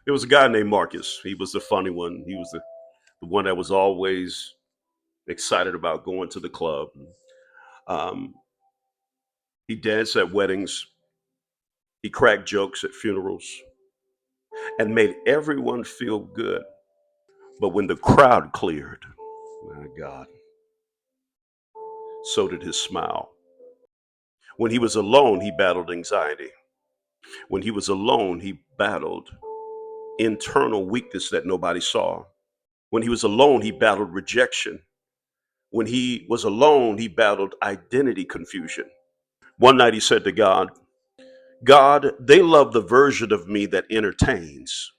There was a guy named Marcus. He was the funny one. He was the one that was always excited about going to the club. Um, he danced at weddings. He cracked jokes at funerals and made everyone feel good. But when the crowd cleared, my God, so did his smile. When he was alone, he battled anxiety. When he was alone, he battled internal weakness that nobody saw. When he was alone, he battled rejection. When he was alone, he battled identity confusion. One night he said to God, God, they love the version of me that entertains,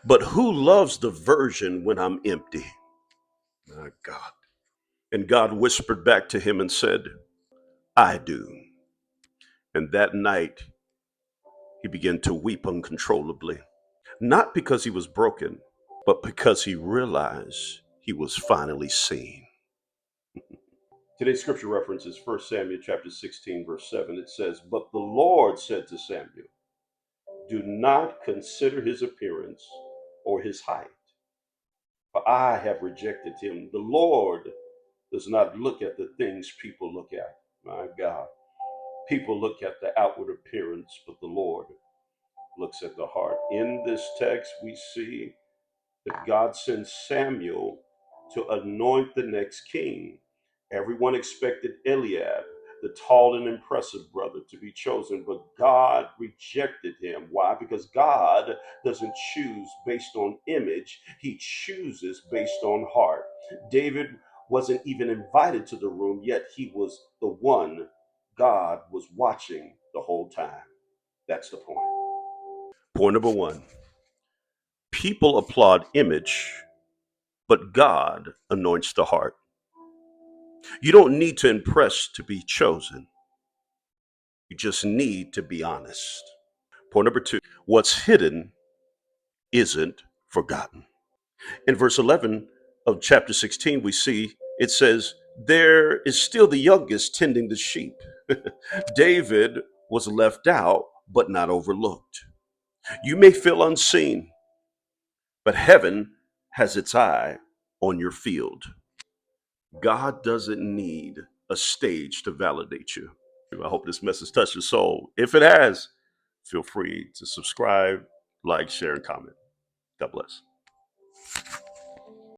but who loves the version when I'm empty? My God. And God whispered back to him and said, I do. And that night he began to weep uncontrollably, not because he was broken, but because he realized he was finally seen. Today's scripture reference is 1 Samuel chapter 16, verse 7. It says, but the Lord said to Samuel, do not consider his appearance or his height, for I have rejected him. The Lord does not look at the things people look at. My God. People look at the outward appearance, but the Lord looks at the heart. In this text, we see that God sends Samuel to anoint the next king. Everyone expected Eliab, the tall and impressive brother, to be chosen, but God rejected him. Why? Because God doesn't choose based on image, he chooses based on heart. David wasn't even invited to the room, yet he was the one God was watching the whole time. That's the point. Point number one, people applaud image, but God anoints the heart. You don't need to impress to be chosen. You just need to be honest. Point number two, what's hidden isn't forgotten. In verse 11 of chapter 16, we see it says, there is still the youngest tending the sheep. David was left out, but not overlooked. You may feel unseen, but heaven has its eye on your field. God doesn't need a stage to validate you. I hope this message touched your soul. If it has, feel free to subscribe, like, share, and comment. God bless.